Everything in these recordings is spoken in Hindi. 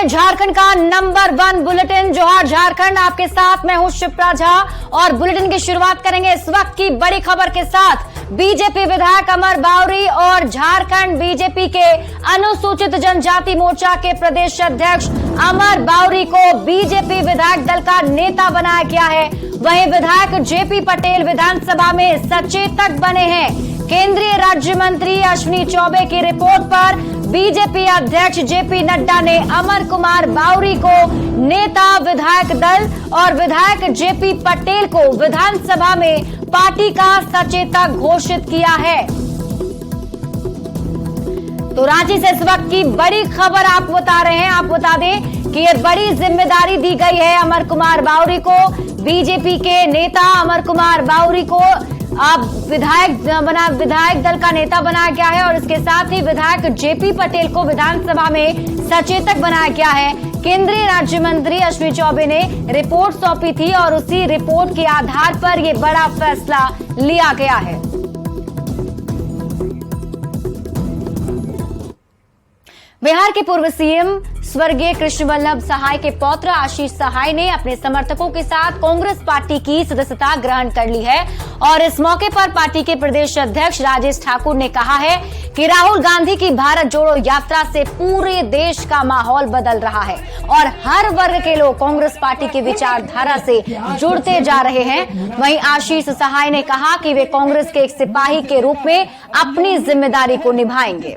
झारखंड का नंबर 1 बुलेटिन जोहार झारखंड। आपके साथ मैं हूं शिप्रा झा और बुलेटिन की शुरुआत करेंगे इस वक्त की बड़ी खबर के साथ। बीजेपी विधायक अमर बावरी और झारखंड बीजेपी के अनुसूचित जनजाति मोर्चा के प्रदेश अध्यक्ष अमर बावरी को बीजेपी विधायक दल का नेता बनाया गया है। वहीं विधायक जेपी पटेल विधानसभा में सचेतक बने हैं। केंद्रीय राज्य मंत्री अश्विनी चौबे की रिपोर्ट पर बीजेपी अध्यक्ष जेपी नड्डा ने अमर कुमार बावरी को नेता विधायक दल और विधायक जेपी पटेल को विधानसभा में पार्टी का सचेतक घोषित किया है। तो रांची से इस वक्त की बड़ी खबर आपको बता रहे हैं। आपको बता दें कि ये बड़ी जिम्मेदारी दी गई है अमर कुमार बावरी को। बीजेपी के नेता अमर कुमार बावरी को अब विधायक दल का नेता बनाया गया है और इसके साथ ही विधायक जेपी पटेल को विधानसभा में सचेतक बनाया गया है। केंद्रीय राज्य मंत्री अश्विनी चौबे ने रिपोर्ट सौंपी थी और उसी रिपोर्ट के आधार पर यह बड़ा फैसला लिया गया है। बिहार के पूर्व सीएम स्वर्गीय कृष्ण वल्लभ सहाय के पौत्र आशीष सहाय ने अपने समर्थकों के साथ कांग्रेस पार्टी की सदस्यता ग्रहण कर ली है और इस मौके पर पार्टी के प्रदेश अध्यक्ष राजेश ठाकुर ने कहा है कि राहुल गांधी की भारत जोड़ो यात्रा से पूरे देश का माहौल बदल रहा है और हर वर्ग के लोग कांग्रेस पार्टी की विचारधारा से जुड़ते जा रहे हैं। वहीं आशीष सहाय ने कहा कि वे कांग्रेस के एक सिपाही के रूप में अपनी जिम्मेदारी को निभाएंगे।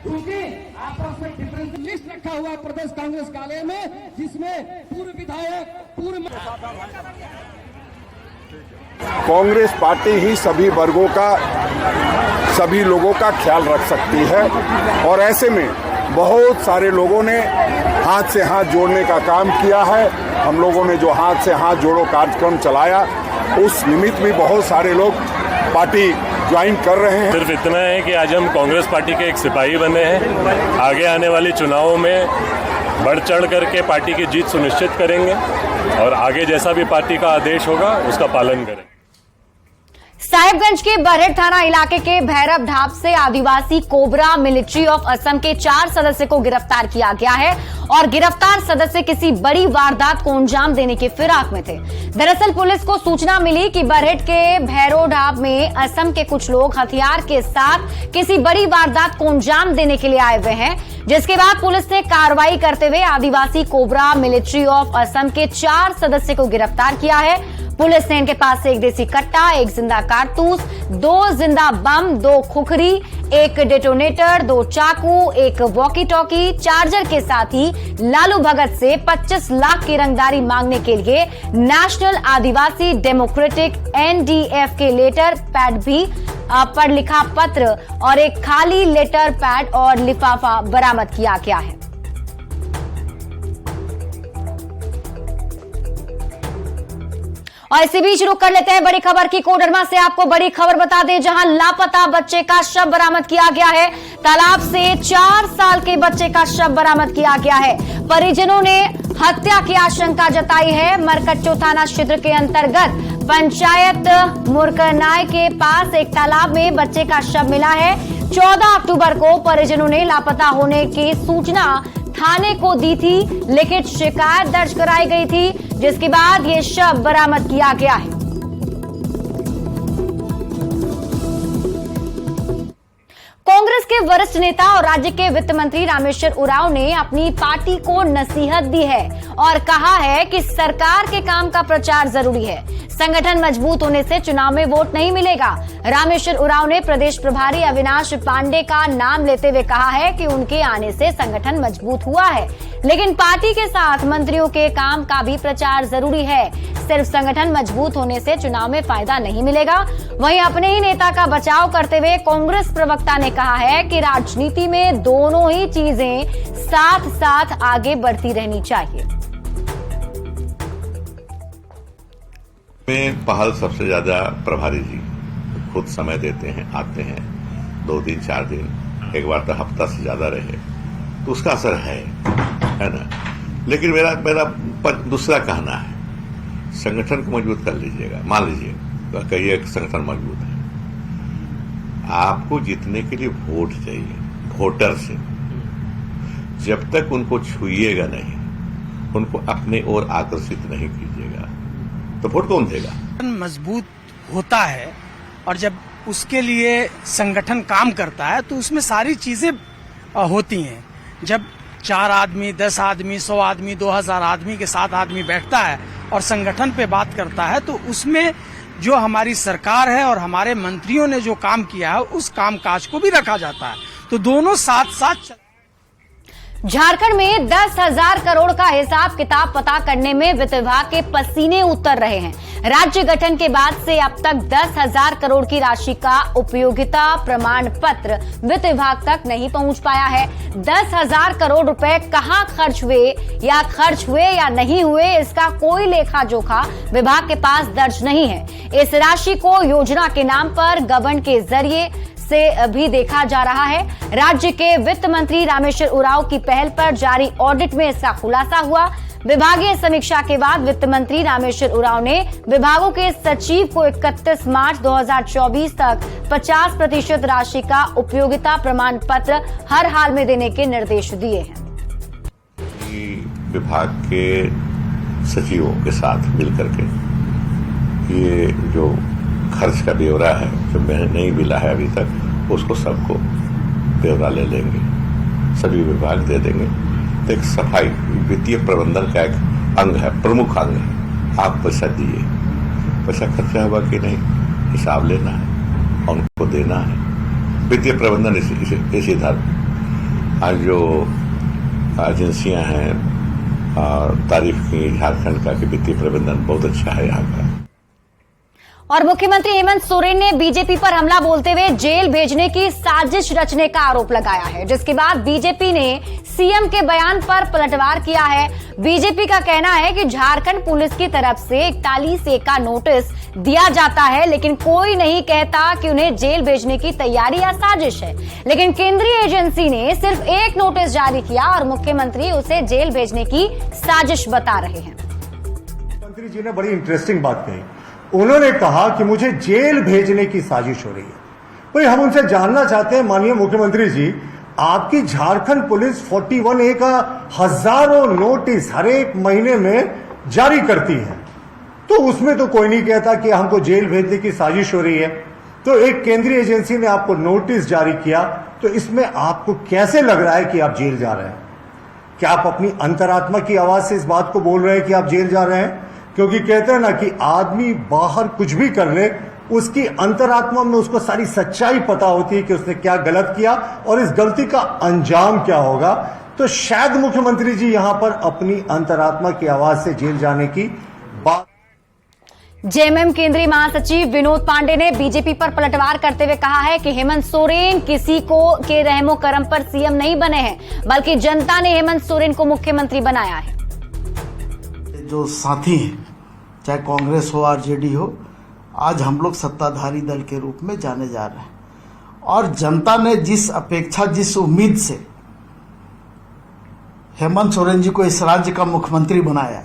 क्योंकि आपस में डिफरेंस लिस्ट रखा हुआ प्रदेश कांग्रेस कार्यालय में, जिसमें पूर्व विधायक कांग्रेस पार्टी ही सभी वर्गों का, सभी लोगों का ख्याल रख सकती है और ऐसे में बहुत सारे लोगों ने हाथ से हाथ जोड़ने का काम किया है। हम लोगों ने जो हाथ से हाथ जोड़ो कार्यक्रम चलाया, उस निमित्त भी बहुत सारे लोग पार्टी ज्वाइन कर रहे हैं। सिर्फ इतना है कि आज हम कांग्रेस पार्टी के एक सिपाही बने हैं। आगे आने वाली चुनावों में बढ़ चढ़ करके पार्टी की जीत सुनिश्चित करेंगे और आगे जैसा भी पार्टी का आदेश होगा उसका पालन करेंगे। साहिबगंज के बरहेट थाना इलाके के भैरव ढाब से आदिवासी कोबरा मिलिट्री ऑफ असम के 4 सदस्य को गिरफ्तार किया गया है और गिरफ्तार सदस्य किसी बड़ी वारदात को अंजाम देने की फिराक में थे। दरअसल पुलिस को सूचना मिली कि बरहेट के भैरव ढाब में असम के कुछ लोग हथियार के साथ किसी बड़ी वारदात को अंजाम देने के लिए आए हुए हैं, जिसके बाद पुलिस ने कार्रवाई करते हुए आदिवासी कोबरा मिलिट्री ऑफ असम के 4 सदस्य को गिरफ्तार किया है। पुलिस ने इनके पास से एक देसी कट्टा, एक जिंदा कारतूस, 2 जिंदा बम, 2 खुखरी, एक डेटोनेटर, 2 चाकू, एक वॉकी टॉकी, चार्जर के साथ ही लालू भगत से 25 लाख की रंगदारी मांगने के लिए नेशनल आदिवासी डेमोक्रेटिक NDF के लेटर पैड भी पर लिखा पत्र और एक खाली लेटर पैड और लिफाफा बरामद किया गया है। और इसी बीच रुक कर लेते हैं बड़ी खबर की। कोडरमा से आपको बड़ी खबर बता दें, जहां लापता बच्चे का शव बरामद किया गया है। तालाब से 4 साल के बच्चे का शव बरामद किया गया है। परिजनों ने हत्या की आशंका जताई है। मरकच्चो थाना क्षेत्र के अंतर्गत पंचायत मुरकनाय के पास एक तालाब में बच्चे का शव मिला है। 14 अक्टूबर को परिजनों ने लापता होने की सूचना थाने को दी थी, लेकिन शिकायत दर्ज कराई गई थी, जिसके बाद ये शव बरामद किया गया है। कांग्रेस के वरिष्ठ नेता और राज्य के वित्त मंत्री रामेश्वर उरांव ने अपनी पार्टी को नसीहत दी है और कहा है कि सरकार के काम का प्रचार जरूरी है। संगठन मजबूत होने से चुनाव में वोट नहीं मिलेगा। रामेश्वर उरांव ने प्रदेश प्रभारी अविनाश पांडे का नाम लेते हुए कहा है कि उनके आने से संगठन मजबूत हुआ है, लेकिन पार्टी के साथ मंत्रियों के काम का भी प्रचार जरूरी है। सिर्फ संगठन मजबूत होने से चुनाव में फायदा नहीं मिलेगा। वहीं अपने ही नेता का बचाव करते हुए कांग्रेस प्रवक्ता ने कहा है कि राजनीति में दोनों ही चीजें साथ साथ आगे बढ़ती रहनी चाहिए। में पहल सबसे ज्यादा प्रभारी जी खुद समय देते हैं, आते हैं 2 दिन 4 दिन, एक बार तो हफ्ता से ज्यादा रहे, तो उसका असर है ना। लेकिन मेरा दूसरा कहना है, संगठन को मजबूत कर लीजिएगा। मान लीजिए तो कहिए संगठन मजबूत है, आपको जीतने के लिए वोट चाहिए, वोटर से जब तक उनको छुइएगा नहीं, उनको अपने ओर आकर्षित नहीं कीजिएगा, तो वोट कौन देगा? मजबूत होता है और जब उसके लिए संगठन काम करता है तो उसमें सारी चीजें होती हैं। जब 4 आदमी, 10 आदमी, 100 आदमी, 2000 आदमी के साथ आदमी बैठता है और संगठन पे बात करता है तो उसमें जो हमारी सरकार है और हमारे मंत्रियों ने जो काम किया है उस कामकाज को भी रखा जाता है, तो दोनों साथ साथ। झारखंड में 10,000 करोड़ का हिसाब किताब पता करने में वित्त विभाग के पसीने उतर रहे हैं। राज्य गठन के बाद से अब तक 10,000 करोड़ की राशि का उपयोगिता प्रमाण पत्र वित्त विभाग तक नहीं पहुंच पाया है। 10,000 करोड़ रुपए कहां खर्च हुए या नहीं हुए, इसका कोई लेखा जोखा विभाग के पास दर्ज नहीं है। इस राशि को योजना के नाम पर गबन के जरिए से भी देखा जा रहा है। राज्य के वित्त मंत्री रामेश्वर उरांव की पहल पर जारी ऑडिट में इसका खुलासा हुआ। विभागीय समीक्षा के बाद वित्त मंत्री रामेश्वर उरांव ने विभागों के सचिव को 31 मार्च 2024 तक 50% राशि का उपयोगिता प्रमाण पत्र हर हाल में देने के निर्देश दिए हैं। विभाग के सचिवों के साथ मिलकर के ये जो खर्च का ब्यौरा है जो मैंने नहीं मिला है अभी तक, उसको सबको ब्यौरा ले लेंगे, सभी विभाग दे देंगे। तो एक सफाई वित्तीय प्रबंधन का एक अंग है, प्रमुख अंग है। आप पैसा दिए, पैसा खर्चा हुआ कि नहीं, हिसाब लेना है और उनको देना है। वित्तीय प्रबंधन इसी धर्म। आज जो एजेंसियां हैं तारीफ की झारखंड का कि वित्तीय प्रबंधन बहुत अच्छा है यहाँ का। और मुख्यमंत्री हेमंत सोरेन ने बीजेपी पर हमला बोलते हुए जेल भेजने की साजिश रचने का आरोप लगाया है, जिसके बाद बीजेपी ने सीएम के बयान पर पलटवार किया है। बीजेपी का कहना है कि झारखंड पुलिस की तरफ से 41A का नोटिस दिया जाता है, लेकिन कोई नहीं कहता कि उन्हें जेल भेजने की तैयारी या साजिश है। लेकिन केंद्रीय एजेंसी ने सिर्फ एक नोटिस जारी किया और मुख्यमंत्री उसे जेल भेजने की साजिश बता रहे हैं। मंत्री जी ने बड़ी इंटरेस्टिंग बात कही। उन्होंने कहा कि मुझे जेल भेजने की साजिश हो रही है। भाई हम उनसे जानना चाहते हैं, माननीय मुख्यमंत्री जी, आपकी झारखंड पुलिस 41A का हजारों नोटिस हर एक महीने में जारी करती है, तो उसमें तो कोई नहीं कहता कि हमको जेल भेजने की साजिश हो रही है। तो एक केंद्रीय एजेंसी ने आपको नोटिस जारी किया, तो इसमें आपको कैसे लग रहा है कि आप जेल जा रहे हैं? क्या आप अपनी अंतरात्मा की आवाज से इस बात को बोल रहे हैं कि आप जेल जा रहे हैं? क्योंकि कहते हैं ना कि आदमी बाहर कुछ भी कर ले, उसकी अंतरात्मा में उसको सारी सच्चाई पता होती है कि उसने क्या गलत किया और इस गलती का अंजाम क्या होगा। तो शायद मुख्यमंत्री जी यहां पर अपनी अंतरात्मा की आवाज से जेल जाने की बात। जेएमएम केंद्रीय महासचिव विनोद पांडे ने बीजेपी पर पलटवार करते हुए कहा है कि हेमंत सोरेन किसी को के रहमो करम पर सीएम नहीं बने हैं, बल्कि जनता ने हेमंत सोरेन को मुख्यमंत्री बनाया है। जो साथी हैं, चाहे कांग्रेस हो आरजेडी हो, आज हम लोग सत्ताधारी दल के रूप में जाने जा रहे हैं और जनता ने जिस अपेक्षा, जिस उम्मीद से हेमंत सोरेन जी को इस राज्य का मुख्यमंत्री बनाया,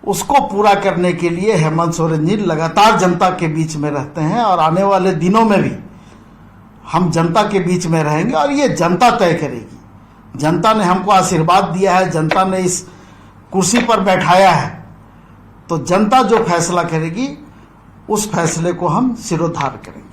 उसको पूरा करने के लिए हेमंत सोरेन जी लगातार जनता के बीच में रहते हैं और आने वाले दिनों में भी हम जनता के बीच में रहेंगे और ये जनता तय करेगी। जनता ने हमको आशीर्वाद दिया है, जनता ने इस कुर्सी पर बैठाया है, तो जनता जो फैसला करेगी उस फैसले को हम सिरोधार करेंगे।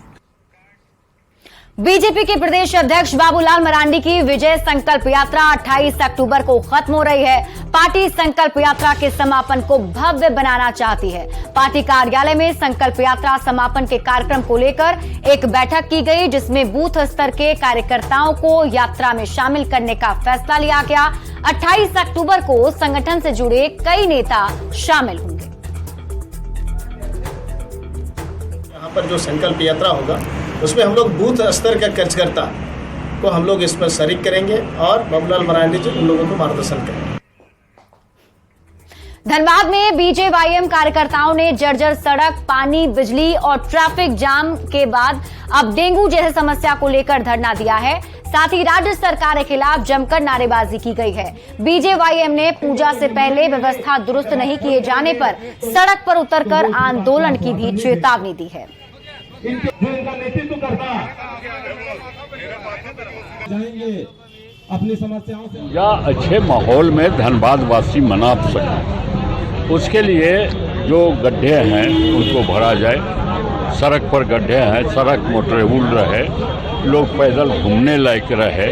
बीजेपी के प्रदेश अध्यक्ष बाबूलाल मरांडी की विजय संकल्प यात्रा 28 अक्टूबर को खत्म हो रही है। पार्टी संकल्प यात्रा के समापन को भव्य बनाना चाहती है। पार्टी कार्यालय में संकल्प यात्रा समापन के कार्यक्रम को लेकर एक बैठक की गई, जिसमें बूथ स्तर के कार्यकर्ताओं को यात्रा में शामिल करने का फैसला लिया गया। 28 अक्टूबर को संगठन से जुड़े कई नेता शामिल होंगे। यहाँ पर जो संकल्प यात्रा होगा उसमें हम लोग बूथ स्तर के कार्यकर्ता को हम लोग इसमें शरीक करेंगे और बाबूलाल मरांडी जी उन लोगों को मार्गदर्शन करेंगे। धनबाद में बीजेवाईएम कार्यकर्ताओं ने जर्जर सड़क, पानी, बिजली और ट्रैफिक जाम के बाद अब डेंगू जैसी समस्या को लेकर धरना दिया है। साथ ही राज्य सरकार के खिलाफ जमकर नारेबाजी की गई है। बीजेवाईएम ने पूजा से पहले व्यवस्था दुरुस्त नहीं किए जाने पर सड़क पर उतरकर आंदोलन की भी चेतावनी दी है। इनका नेतृत्व करता जाएंगे अपनी समस्याओं से या अच्छे माहौल में धनबाद वासी मना सकें, उसके लिए जो गड्ढे हैं उनको भरा जाए। सड़क पर गड्ढे हैं, सड़क मोटरेबल रहे, लोग पैदल घूमने लायक रहे,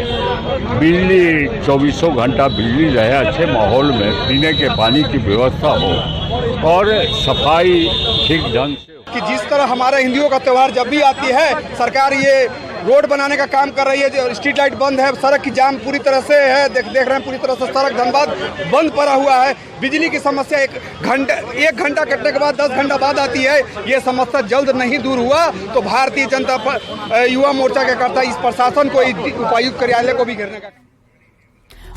बिजली 24 घंटा बिजली रहे, अच्छे माहौल में पीने के पानी की व्यवस्था हो और सफाई ठीक ढंग से हो। कि जिस तरह हमारे हिंदुओं का त्यौहार जब भी आती है, सरकार ये रोड बनाने का काम कर रही है, जो स्ट्रीट लाइट बंद है, सड़क की जाम पूरी तरह से है, देख रहे हैं पूरी तरह से सड़क धनबाद बंद पड़ा हुआ है। बिजली की समस्या एक घंटा कटने के बाद 10 घंटा बाद आती है। ये समस्या जल्द नहीं दूर हुआ तो भारतीय जनता युवा मोर्चा क्या करता है, इस प्रशासन को, उपायुक्त कार्यालय को भी घेरने का।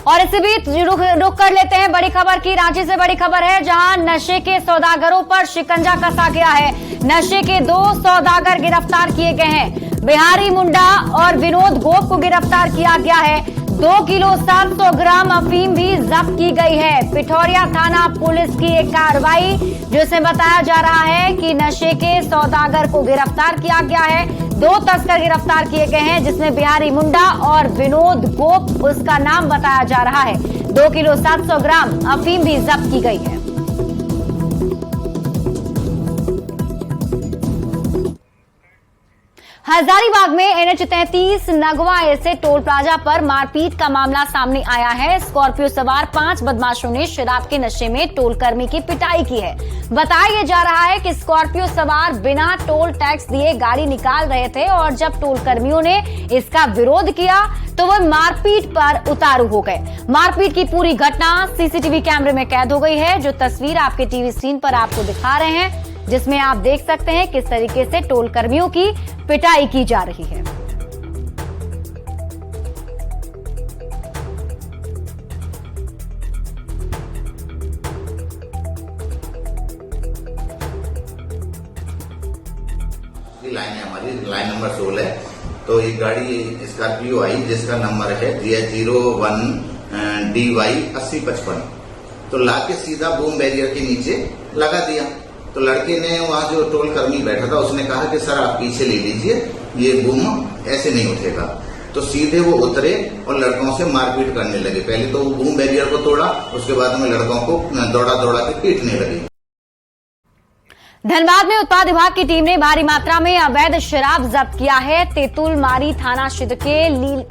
और इसी बीच रुक कर लेते हैं बड़ी खबर की। रांची से बड़ी खबर है, जहां नशे के सौदागरों पर शिकंजा कसा गया है। नशे के 2 सौदागर गिरफ्तार किए गए हैं। बिहारी मुंडा और विनोद गोप को गिरफ्तार किया गया है। 2 किलो 700 ग्राम अफीम भी जब्त की गई है। पिठौरिया थाना पुलिस की एक कार्रवाई, जिसमें बताया जा रहा है कि नशे के सौदागर को गिरफ्तार किया गया है। 2 तस्कर गिरफ्तार किए गए हैं, जिसमें बिहारी मुंडा और विनोद गोप उसका नाम बताया जा रहा है। 2 किलो 700 ग्राम अफीम भी जब्त की गई है। हजारीबाग में NH 33 नगवा ऐसे टोल प्लाजा पर मारपीट का मामला सामने आया है। स्कॉर्पियो सवार 5 बदमाशों ने शराब के नशे में टोल कर्मी की पिटाई की है। बताया जा रहा है कि स्कॉर्पियो सवार बिना टोल टैक्स दिए गाड़ी निकाल रहे थे और जब टोल कर्मियों ने इसका विरोध किया तो वह मारपीट पर उतारू हो गए। मारपीट की पूरी घटना सीसीटीवी कैमरे में कैद हो गई है, जो तस्वीर आपके टीवी स्क्रीन पर आपको दिखा रहे हैं, जिसमें आप देख सकते हैं किस तरीके से टोल कर्मियों की पिटाई की जा रही है। लाइन है हमारी, लाइन नंबर 16 है। तो एक गाड़ी स्कॉर्पियो आई जिसका नंबर है 01 DY 8055। तो लाके सीधा बूम बैरियर के नीचे लगा दिया। तो लड़के ने, वहाँ जो टोल कर्मी बैठा था, उसने कहा कि सर आप पीछे ले लीजिए, ये बूम ऐसे नहीं उठेगा। तो सीधे वो उतरे और लड़कों से मारपीट करने लगे। पहले तो वो बूम बैरियर को तोड़ा, उसके बाद में लड़कों को दौड़ा के पीटने लगे। धनबाद में उत्पाद विभाग की टीम ने भारी मात्रा में अवैध शराब जब्त किया है। तेतुलमारी थाना क्षेत्र के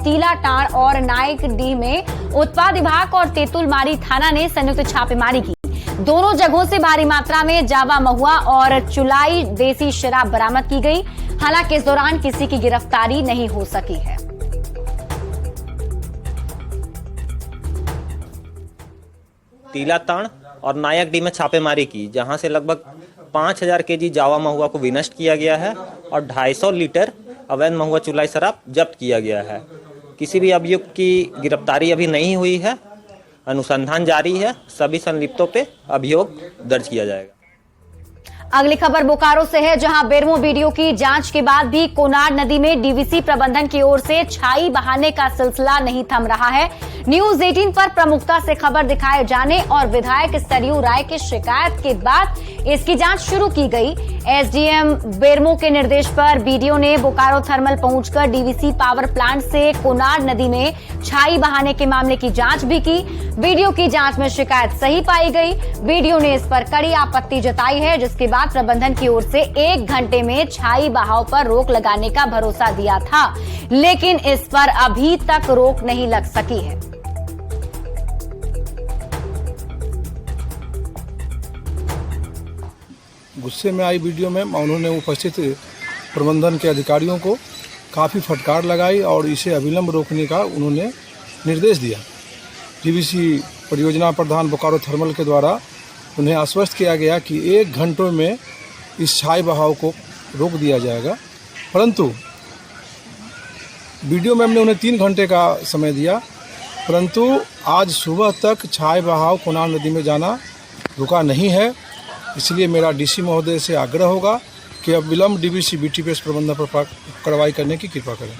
टीलाटाड़ और नायक डीह में उत्पाद विभाग और तेतुलमारी थाना ने संयुक्त छापेमारी की। दोनों जगहों से भारी मात्रा में जावा महुआ और चुलाई देसी शराब बरामद की गई। हालांकि इस दौरान किसी की गिरफ्तारी नहीं हो सकी है। टीलाटाड़ और नायक डी में छापेमारी की, जहां से लगभग 5000 केजी जावा महुआ को विनष्ट किया गया है और 250 लीटर अवैध महुआ चुलाई शराब जब्त किया गया है। किसी भी अभियुक्त की गिरफ्तारी अभी नहीं हुई है, अनुसंधान जारी है। सभी संलिप्तों पे अभियोग दर्ज किया जाएगा। अगली खबर बोकारो से है, जहां बेरमो वीडियो की जांच के बाद भी कोनार नदी में डीवीसी प्रबंधन की ओर से छाई बहाने का सिलसिला नहीं थम रहा है। न्यूज 18 पर प्रमुखता से खबर दिखाए जाने और विधायक सरयू राय की शिकायत के बाद इसकी जांच शुरू की गई। एसडीएम बेरमो के निर्देश पर बीडीओ ने बोकारो थर्मल पहुंचकर डीवीसी पावर प्लांट से कोनार नदी में छाई बहाने के मामले की जांच भी की। वीडियो की जांच में शिकायत सही पाई गई। वीडियो ने इस पर कड़ी आपत्ति जताई है, जिसके बाद प्रबंधन की ओर से 1 घंटे में छाई बहाव पर रोक लगाने का भरोसा दिया था, लेकिन इस पर अभी तक रोक नहीं लग सकी है। गुस्से में आई वीडियो में उन्होंने उपस्थित प्रबंधन के अधिकारियों को काफ़ी फटकार लगाई और इसे अविलंब रोकने का उन्होंने निर्देश दिया। डीवीसी परियोजना प्रधान बोकारो थर्मल के द्वारा उन्हें आश्वस्त किया गया कि 1 घंटों में इस छाई बहाव को रोक दिया जाएगा, परंतु वीडियो में हमने उन्हें 3 घंटे का समय दिया, परंतु आज सुबह तक छाई बहाव कोनार नदी में जाना रुका नहीं है। इसलिए मेरा डीसी महोदय से आग्रह होगा कि अब विलंब डीवीसी बीटीपीएस प्रबंधन पर कार्रवाई करने की कृपा करें।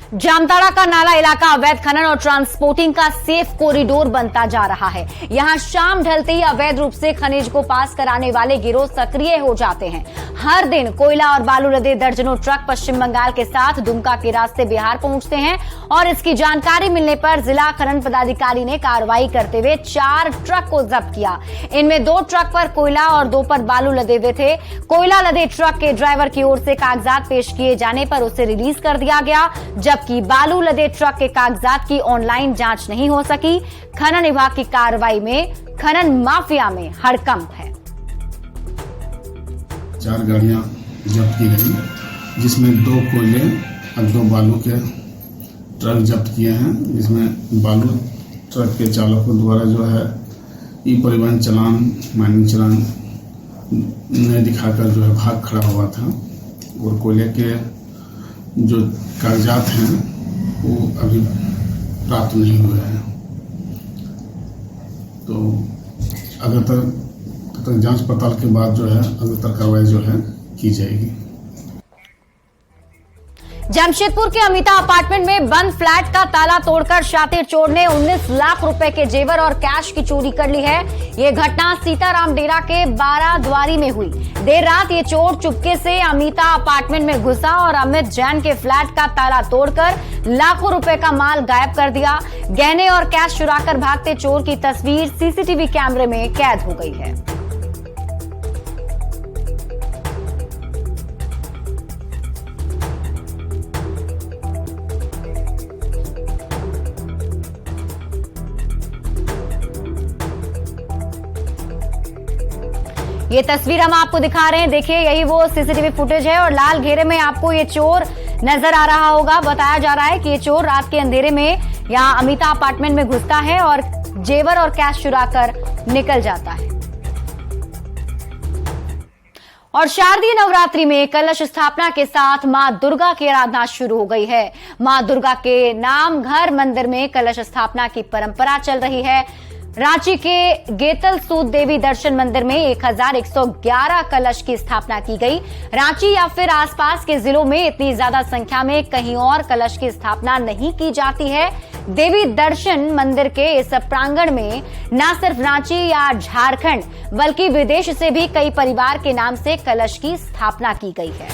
जामताड़ा का नाला इलाका अवैध खनन और ट्रांसपोर्टिंग का सेफ कॉरिडोर बनता जा रहा है। यहां शाम ढलते ही अवैध रूप से खनिज को पास कराने वाले गिरोह सक्रिय हो जाते हैं। हर दिन कोयला और बालू लदे दर्जनों ट्रक पश्चिम बंगाल के साथ दुमका के रास्ते बिहार पहुंचते हैं और इसकी जानकारी मिलने पर जिला खनन पदाधिकारी ने कार्रवाई करते हुए 4 ट्रक को जब्त किया। इनमें 2 ट्रक पर कोयला और 2 पर बालू लदे हुए थे। कोयला लदे ट्रक के ड्राइवर की ओर से कागजात पेश किए जाने पर उसे रिलीज कर दिया गया, जबकि बालू लदे ट्रक के कागजात की ऑनलाइन जांच नहीं हो सकी। खनन विभाग की कार्रवाई में खनन माफिया में हड़कंप है। 4 गाड़ियां जब्त की गई, जिसमें 2 कोयले और 2 बालू के ट्रक जब्त किए हैं, जिसमें बालू ट्रक के चालकों द्वारा जो है ई परिवहन चालान, माइनिंग चालान ने दिखाकर जो है भाग खड़ा हुआ था और कोयले के जो कागजात हैं वो अभी प्राप्त नहीं हुए हैं। तो अगर तक जांच पड़ताल के बाद जो है अग्रतर कार्रवाई जो है की जाएगी। जमशेदपुर के अमिता अपार्टमेंट में बंद फ्लैट का ताला तोड़कर शातिर चोर ने 19 लाख रुपए के जेवर और कैश की चोरी कर ली है। यह घटना सीताराम डेरा के 12 द्वारी में हुई। देर रात ये चोर चुपके से अमिता अपार्टमेंट में घुसा और अमित जैन के फ्लैट का ताला तोड़कर लाखों रुपए का माल गायब कर दिया। गहने और कैश चुराकर भागते चोर की तस्वीर सीसीटीवी कैमरे में कैद हो गई है। ये तस्वीर हम आपको दिखा रहे हैं, देखिए यही वो सीसीटीवी फुटेज है और लाल घेरे में आपको ये चोर नजर आ रहा होगा। बताया जा रहा है कि ये चोर रात के अंधेरे में यहां अमिता अपार्टमेंट में घुसता है और जेवर और कैश चुराकर निकल जाता है। और शारदीय नवरात्रि में कलश स्थापना के साथ मां दुर्गा की आराधना शुरू हो गई है। मां दुर्गा के नाम घर मंदिर में कलश स्थापना की परंपरा चल रही है। रांची के गेतल सूत देवी दर्शन मंदिर में 1111 कलश की स्थापना की गई। रांची या फिर आसपास के जिलों में इतनी ज्यादा संख्या में कहीं और कलश की स्थापना नहीं की जाती है। देवी दर्शन मंदिर के इस प्रांगण में न सिर्फ रांची या झारखंड बल्कि विदेश से भी कई परिवार के नाम से कलश की स्थापना की गई है।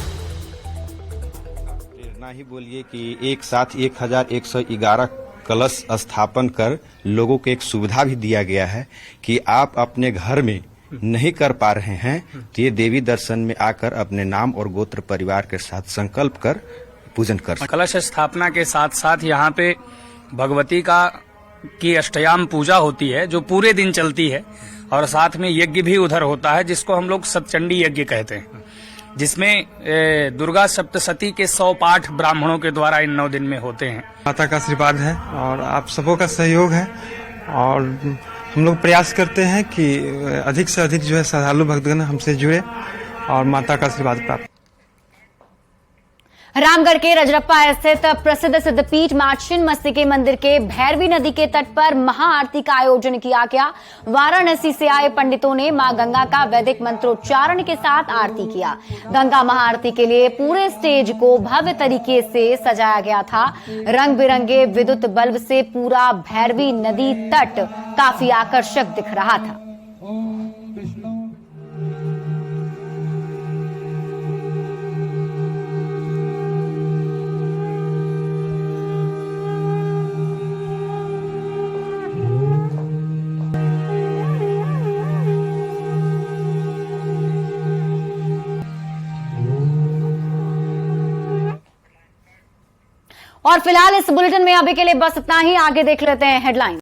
ना ही बोलिए कि एक साथ 1111 कलश स्थापन कर लोगों को एक सुविधा भी दिया गया है कि आप अपने घर में नहीं कर पा रहे हैं तो ये देवी दर्शन में आकर अपने नाम और गोत्र परिवार के साथ संकल्प कर पूजन कर सकते। कलश स्थापना के साथ साथ यहाँ पे भगवती की अष्टयाम पूजा होती है जो पूरे दिन चलती है और साथ में यज्ञ भी उधर होता है जिसको हम लोग सतचंडी यज्ञ कहते हैं, जिसमें दुर्गा सप्तशती के 100 पाठ ब्राह्मणों के द्वारा इन 9 दिन में होते हैं। माता का आशीर्वाद है और आप सबों का सहयोग है और हम लोग प्रयास करते हैं कि अधिक से अधिक जो है श्रद्धालु भक्तगण हमसे जुड़े और माता का आशीर्वाद प्राप्त। रामगढ़ के रजरप्पा स्थित प्रसिद्ध सिद्धपीठ मां छिन्नमस्तिके के मंदिर के भैरवी नदी के तट पर महाआरती का आयोजन किया गया। वाराणसी से आए पंडितों ने मां गंगा का वैदिक मंत्रोच्चारण के साथ आरती किया। गंगा महाआरती के लिए पूरे स्टेज को भव्य तरीके से सजाया गया था। रंग बिरंगे विद्युत बल्ब से पूरा भैरवी नदी तट काफी आकर्षक दिख रहा था। और फिलहाल इस बुलेटिन में अभी के लिए बस इतना ही। आगे देख लेते हैं हेडलाइन।